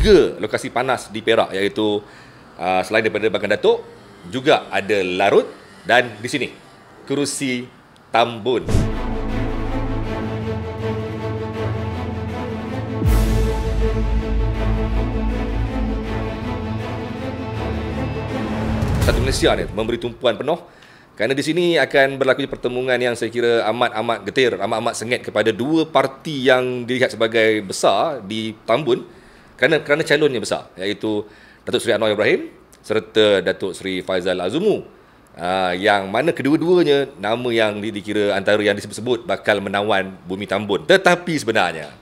3 lokasi panas di Perak, iaitu selain daripada Bagan Datuk, juga ada Larut dan di sini Kerusi Tambun. Satu Malaysia ni memberi tumpuan penuh kerana di sini akan berlaku pertemuan yang saya kira amat-amat getir, amat-amat sengit kepada dua parti yang dilihat sebagai besar di Tambun kerana calonnya besar, iaitu Datuk Seri Anwar Ibrahim serta Datuk Seri Faizal Azumu, yang mana kedua-duanya nama yang dikira antara yang disebut-sebut bakal menawan bumi Tambun. Tetapi sebenarnya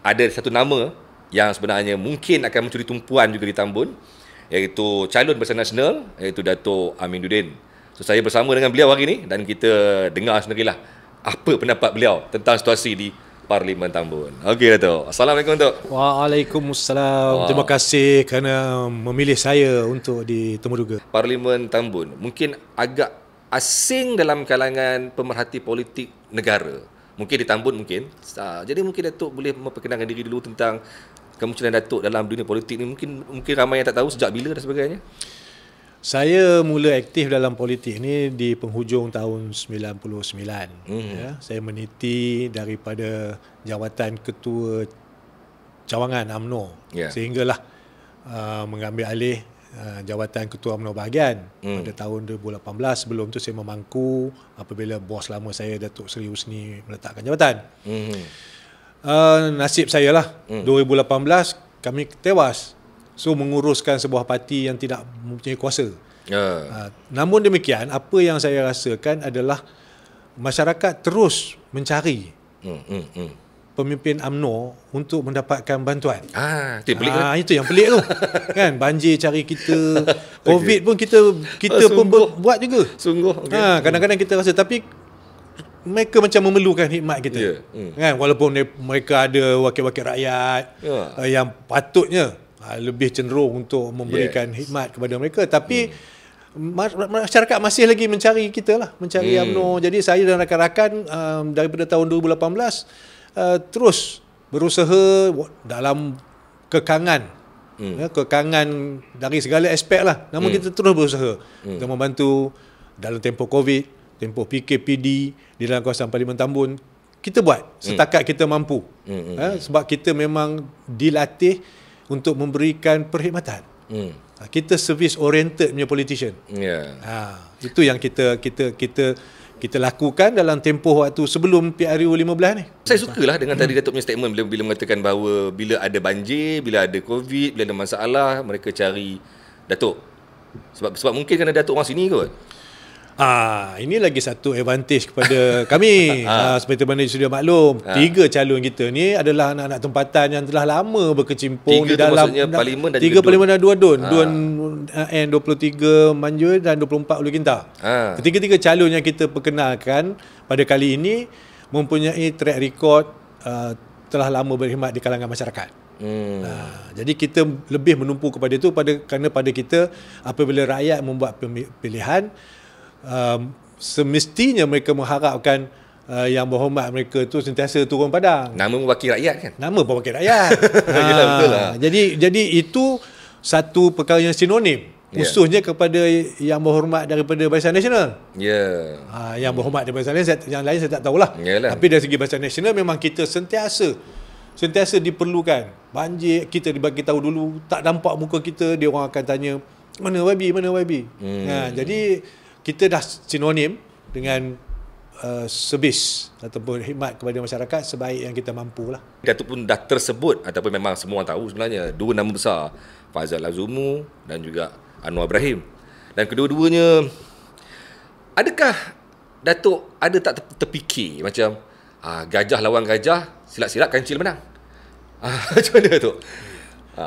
ada satu nama yang sebenarnya mungkin akan mencuri tumpuan juga di Tambun, iaitu calon Barisan Nasional, iaitu Datuk Aminuddin. So, saya bersama dengan beliau hari ini dan kita dengar sendirilah apa pendapat beliau tentang situasi di Parlimen Tambun. Okey, Datuk. Assalamualaikum, Datuk. Waalaikumsalam. Terima kasih kerana memilih saya untuk di Temuduga. Parlimen Tambun mungkin agak asing dalam kalangan pemerhati politik negara. Mungkin di Tambun mungkin. Jadi mungkin Datuk boleh memperkenalkan diri dulu tentang kemunculan Datuk dalam dunia politik ni. Mungkin ramai yang tak tahu sejak bila dan sebagainya. Saya mula aktif dalam politik ni di penghujung tahun 99. Ya, saya meniti daripada jawatan ketua cawangan UMNO sehinggalah mengambil alih jawatan ketua UMNO bahagian pada tahun 2018. Sebelum tu saya memangku apabila bos lama saya Datuk Seri Husni meletakkan jawatan. Nasib saya lah 2018 kami tewas. So menguruskan sebuah parti yang tidak mempunyai kuasa. Namun demikian, apa yang saya rasakan adalah masyarakat terus mencari pemimpin UMNO untuk mendapatkan bantuan. Itu yang pelik kan? Itu yang pelik tu. Kan, banjir cari kita, COVID pun kita pun buat juga. Sungguh. Kadang-kadang kita rasa, tapi mereka macam memerlukan khidmat kita. Kan, walaupun mereka ada wakil-wakil rakyat yang patutnya lebih cenderung untuk memberikan khidmat kepada mereka, tapi masyarakat masih lagi mencari kita lah, mencari UMNO. Jadi saya dan rakan-rakan daripada tahun 2018 terus berusaha dalam kekangan dari segala aspek lah. Namun kita terus berusaha untuk membantu dalam tempoh COVID, tempoh PKPD di dalam kawasan Parlimen Tambun. Kita buat setakat kita mampu, sebab kita memang dilatih untuk memberikan perkhidmatan. Kita service oriented punya politician. Itu yang kita lakukan dalam tempoh waktu sebelum PRU 15 ni. Saya sukalah dengan tadi Datuk punya statement bila mengatakan bahawa bila ada banjir, bila ada COVID, bila ada masalah, mereka cari Datuk. Sebab mungkin kerana Datuk orang sini kot. Ini lagi satu advantage kepada kami. Seperti mana sudah maklum, 3 calon kita ni adalah anak-anak tempatan yang telah lama berkecimpung di dalam Parlimen dan 3 Parlimen dan 2 DUN. DUN N23 Manjur dan 24 Ulu Kintar. Ketiga-tiga calon yang kita perkenalkan pada kali ini mempunyai track record telah lama berkhidmat di kalangan masyarakat. Jadi kita lebih menumpu kepada itu kerana pada kita apabila rakyat membuat pilihan, semestinya mereka mengharapkan yang berhormat mereka tu sentiasa turun padang. Nama mewakili rakyat kan? Nama mewakili rakyat. Betul lah. Jadi itu satu perkara yang sinonim, khususnya kepada yang berhormat daripada Barisan Nasional. Yang berhormat daripada Barisan Nasional, yang lain saya tak tahulah. Tapi dari segi Barisan Nasional memang kita sentiasa diperlukan. Banjir kita dibagi tahu dulu, tak nampak muka kita, dia orang akan tanya, mana YB? Jadi kita dah sinonim dengan servis ataupun khidmat kepada masyarakat sebaik yang kita mampu lah. Datuk pun dah tersebut ataupun memang semua orang tahu sebenarnya dua nama besar, Faizal Azumu dan juga Anwar Ibrahim. Dan kedua-duanya, adakah Datuk ada tak terfikir macam gajah lawan gajah, silat-silat kancil menang? Macam mana Datuk?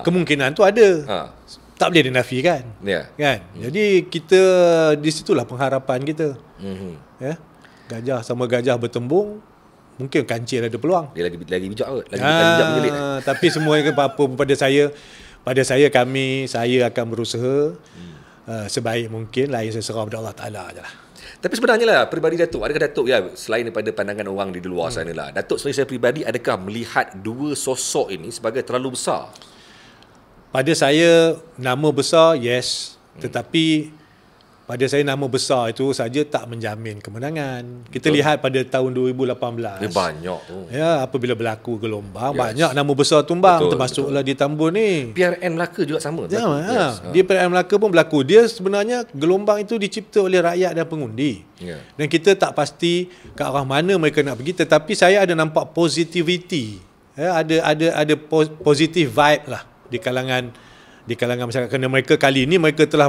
Kemungkinan tu ada. Tak boleh dinafikan. Kan? Jadi kita di situlah pengharapan kita. Gajah sama gajah bertembung, mungkin kancil ada peluang. Dia lagi bijak kot. Lagi bijak menjelit. Tapi semua apa-apa pada saya akan berusaha sebaik mungkin. Lain saya serah kepada Allah Ta'ala je lah. Tapi sebenarnya lah, peribadi Datuk, adakah Datuk selain daripada pandangan orang di luar sana lah, Datuk sebenarnya saya peribadi adakah melihat dua sosok ini sebagai terlalu besar? Pada saya nama besar yes, tetapi pada saya nama besar itu saja tak menjamin kemenangan. Kita lihat pada tahun 2018. Dia banyak tu. Ya, apabila berlaku gelombang, banyak nama besar tumbang, termasuklah di Tambun ni. PRN Melaka juga sama. Ya, di PRN Melaka pun berlaku. Dia sebenarnya gelombang itu dicipta oleh rakyat dan pengundi. Dan kita tak pasti ke arah mana mereka nak pergi, tetapi saya ada nampak positivity. Ya, ada positive vibe lah di kalangan masyarakat, kerana mereka kali ini mereka telah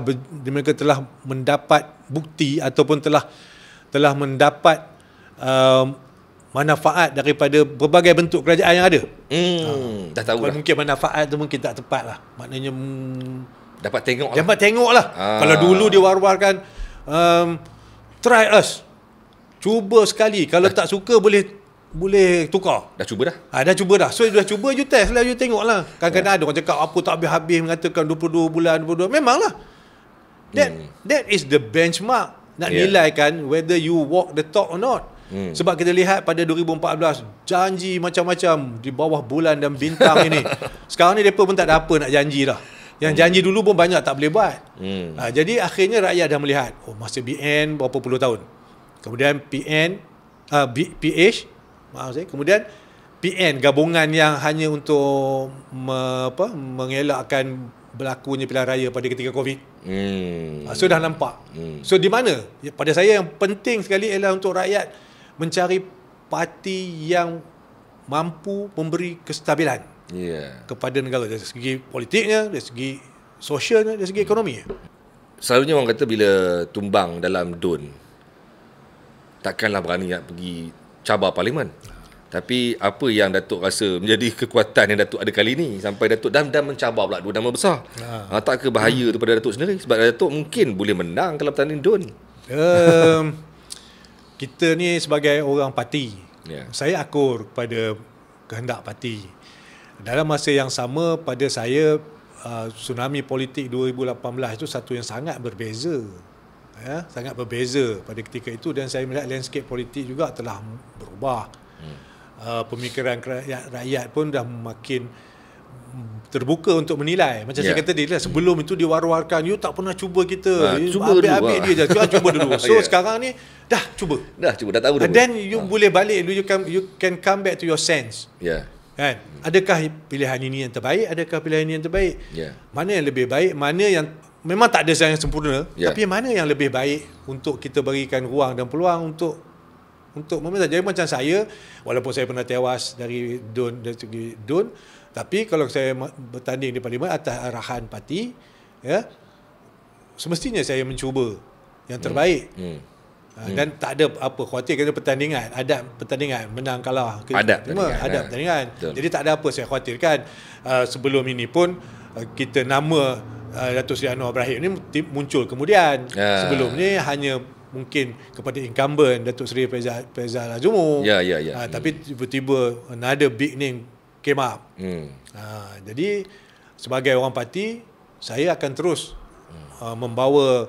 mendapat bukti ataupun telah mendapat manfaat daripada berbagai bentuk kerajaan yang ada. Dah tahu lah. Mungkin manfaat tu mungkin tak tepat lah. Maknanya dapat tengok lah. Kalau dulu dia war-warkan try us, cuba sekali, kalau tak suka boleh tukar. Dah cuba dah? Dah cuba dah. So dah cuba, you test lah, you tengok lah. Kadang-kadang ada orang cakap apa tak habis-habis, mengatakan 22 bulan. Memanglah. That is the benchmark. Nak nilaikan whether you walk the talk or not. Sebab kita lihat pada 2014, janji macam-macam di bawah bulan dan bintang ini. Sekarang ni mereka pun tak ada apa nak janji dah. Yang janji dulu pun banyak tak boleh buat. Jadi akhirnya rakyat dah melihat, masa BN berapa puluh tahun. Kemudian PH, kemudian PN, gabungan yang hanya untuk mengelakkan berlakunya pilihan raya pada ketika COVID. So dah nampak. So di mana? Pada saya yang penting sekali ialah untuk rakyat mencari parti yang mampu memberi kestabilan kepada negara dari segi politiknya, dari segi sosialnya, dari segi ekonominya. Selalunya orang kata bila tumbang dalam DUN, takkanlah berani nak pergi cabar parlimen. Tapi apa yang Datuk rasa menjadi kekuatan yang Datuk ada kali ni sampai Datuk dan mencabar pula dua nama besar? Tak ke bahaya tu pada Datuk sendiri? Sebab Datuk mungkin boleh menang kalau pertanding DUN. Kita ni sebagai orang parti, saya akur kepada kehendak parti. Dalam masa yang sama, pada saya tsunami politik 2018 itu satu yang sangat berbeza. Sangat berbeza pada ketika itu, dan saya melihat landscape politik juga telah berubah. Pemikiran rakyat pun dah makin terbuka untuk menilai. Macam saya kata tadi, sebelum itu diwar-warkan, you tak pernah cuba kita, ambil dia je, cuba dulu. So sekarang ni dah cuba, dah tahu dah. Then you boleh balik, you can come back to your sense. Kan? Adakah pilihan ini yang terbaik, adakah pilihan ini yang terbaik? Mana yang lebih baik, mana yang memang tak ada yang sempurna, tapi mana yang lebih baik untuk kita berikan ruang dan peluang untuk meminta. Jadi macam saya, walaupun saya pernah tewas dari DUN, tapi kalau saya bertanding di parlimen atas arahan parti, semestinya saya mencuba yang terbaik. Dan tak ada apa khawatir kerana pertandingan, adab pertandingan, menang kalah, adab pertandingan. Jadi tak ada apa saya khawatirkan. Sebelum ini pun kita nama Datuk Seri Anwar Ibrahim ni muncul kemudian. Sebelum ni hanya mungkin kepada incumbent Datuk Seri Faizal Azumur. Tapi tiba-tiba another big name came up. Jadi sebagai orang parti, saya akan terus membawa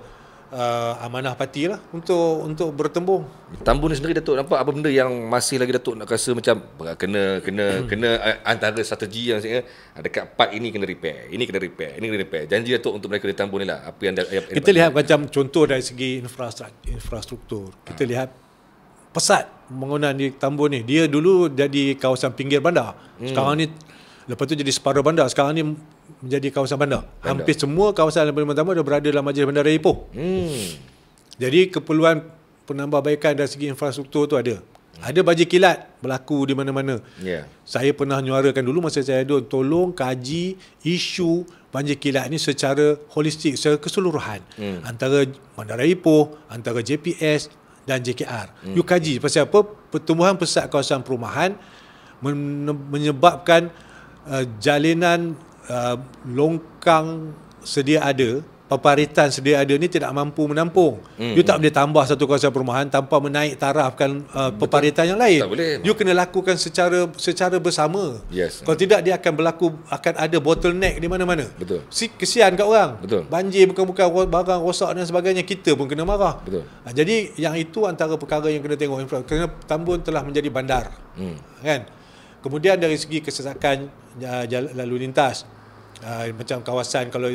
amanah parti lah untuk bertembung. Tambun sendiri, Datuk nampak apa benda yang masih lagi Datuk nak rasa macam kena antara strategi yang saya dekat part ini kena repair, ini kena repair. Janji Datuk untuk mereka di Tambun ni lah. Apa yang kita lihat macam contoh dari segi infrastruktur. Kita lihat pesat pembangunan di Tambun ni. Dia dulu jadi kawasan pinggir bandar. Sekarang ni, lepas tu jadi separuh bandar. Sekarang ni menjadi kawasan bandar. Hampir semua kawasan yang pertama dah berada dalam Majlis Bandar Raya Ipoh. Jadi keperluan penambahbaikan dari segi infrastruktur tu ada. Ada baji kilat berlaku di mana-mana. Saya pernah nyuarakan dulu masa saya ada, tolong kaji isu banjir kilat ni secara holistik, secara keseluruhan. Antara Bandar Raya Ipoh, antara JPS dan JKR. You kaji pasal apa? Pertumbuhan pesat kawasan perumahan menyebabkan jalinan longkang sedia ada, paparitan sedia ada ni tidak mampu menampung. You tak boleh tambah satu kawasan perumahan tanpa menaik tarafkan paparitan yang lain. You kena lakukan secara bersama. Kalau tidak, dia akan ada bottleneck di mana-mana. Kesian kat orang. Banjir bukan barang rosak dan sebagainya, kita pun kena marah. Jadi yang itu antara perkara yang kena tengok. Kerana Tambun telah menjadi bandar. Kan? Kemudian dari segi kesesakan lalu lintas, Macam kawasan, kalau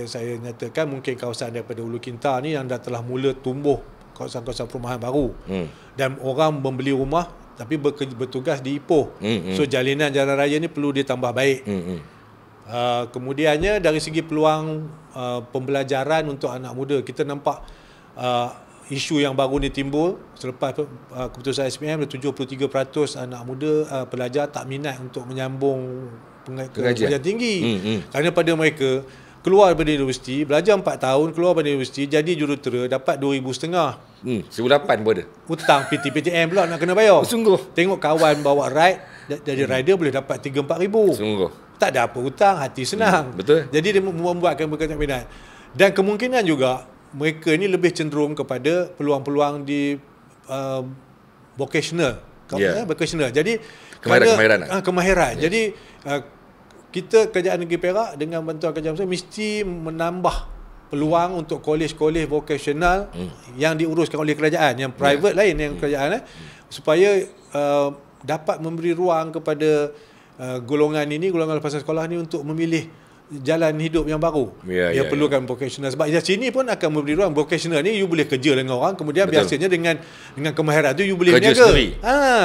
saya nyatakan mungkin kawasan daripada Ulu Kintar ni yang dah telah mula tumbuh kawasan-kawasan perumahan baru, dan orang membeli rumah tapi bertugas di Ipoh. So jalinan jalan raya ni perlu ditambah baik. Kemudiannya dari segi peluang pembelajaran untuk anak muda, kita nampak isu yang baru ni timbul selepas keputusan SPM, 73% anak muda pelajar tak minat untuk menyambung pengajian tinggi. Kerana pada mereka keluar daripada universiti, belajar 4 tahun, keluar daripada universiti, jadi jurutera, dapat 2,500. 1,800 pun ada. Hutang PTPTN pula nak kena bayar. Sungguh. Tengok kawan bawa ride, jadi rider boleh dapat 3-4 ribu. Sungguh. Tak ada apa hutang, hati senang. Betul. Jadi dia membuatkan mereka tak minat. Dan kemungkinan juga mereka ni lebih cenderung kepada peluang-peluang di vocational. Vocational. Jadi kemahiran. Jadi kita Kerajaan Negeri Perak dengan bantuan Kerajaan Besar mesti menambah peluang untuk kolej-kolej vocational yang diuruskan oleh kerajaan, yang private lain yang kerajaan, supaya dapat memberi ruang kepada golongan lepasan sekolah ni untuk memilih jalan hidup yang baru. Dia perlukan vocational, sebab di sini pun akan memberi ruang. Vocational ni you boleh kerja dengan orang, kemudian biasanya dengan kemahiran tu you boleh berniaga.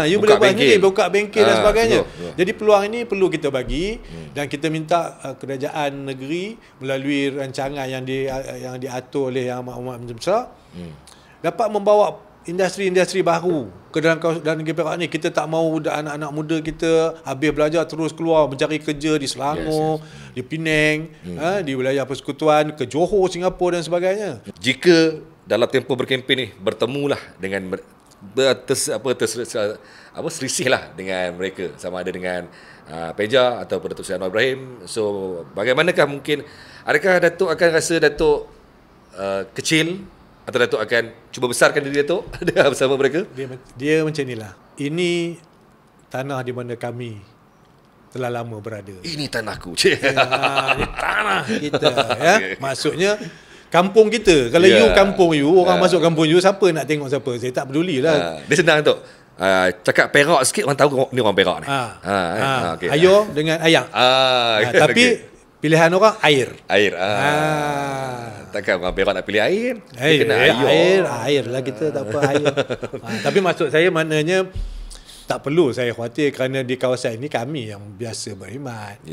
You boleh buat sendiri, buka bengkel dan sebagainya. Jadi peluang ini perlu kita bagi, dan kita minta kerajaan negeri melalui rancangan yang diatur oleh Yang Amat Menteri Besar dapat membawa industri-industri baru ke dalam negeri Perak ni. Kita tak mahu anak-anak muda kita habis belajar terus keluar mencari kerja di Selangor, di Penang, di wilayah persekutuan, ke Johor, Singapura dan sebagainya. Jika dalam tempoh berkempen ni bertemulah dengan selisih lah dengan mereka, sama ada dengan Peja ataupun Datuk Seri Anwar Ibrahim, so bagaimanakah mungkin, adakah Datuk akan rasa Datuk kecil, atau Datuk akan cuba besarkan diri Datuk bersama mereka? Dia macam inilah. Ini tanah di mana kami telah lama berada. Ini tanahku. Ini tanah kita. Maksudnya kampung kita. Kalau you kampung you, orang masuk kampung you, siapa nak tengok siapa? Saya tak peduli lah. Dia senang Datuk. Cakap Perak sikit, orang tahu ni orang Perak ni. Okay. Ayur dengan ayam. Tapi pilihan orang air. Takkan orang Perak nak pilih air. Dia kena air lah kita, tak apa air. Tapi maksud saya maknanya tak perlu saya khawatir, kerana di kawasan ini kami yang biasa berkhidmat.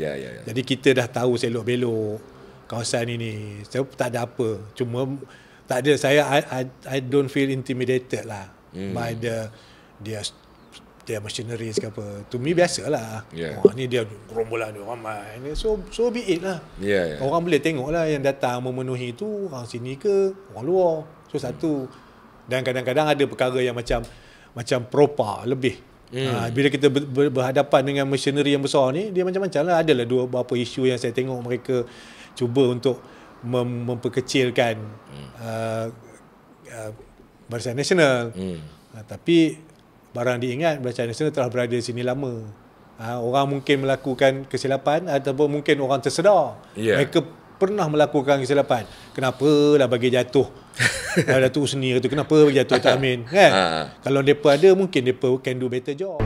Jadi kita dah tahu selok-belok kawasan ini. Saya tak ada apa. Cuma tak ada, saya I don't feel intimidated lah by dia machineries ke apa. To me biasalah. Ni dia gerombolan dia ramai. So be it lah. Orang boleh tengok lah yang datang memenuhi tu orang sini ke orang luar. So satu. Dan kadang-kadang ada perkara yang macam propa lebih. Bila kita berhadapan dengan machinery yang besar ni, dia macam-macam lah. Adalah beberapa isu yang saya tengok mereka cuba untuk memperkecilkan Barisan Nasional. Tapi barang diingat, Barisan Nasional telah berada di sini lama. Orang mungkin melakukan kesilapan, ataupun mungkin orang tersedar mereka pernah melakukan kesilapan. Kenapa lah bagi jatuh Datuk Usni tu, kenapa bagi jatuh Datuk Amin kan? Kalau mereka ada, mungkin mereka can do better job.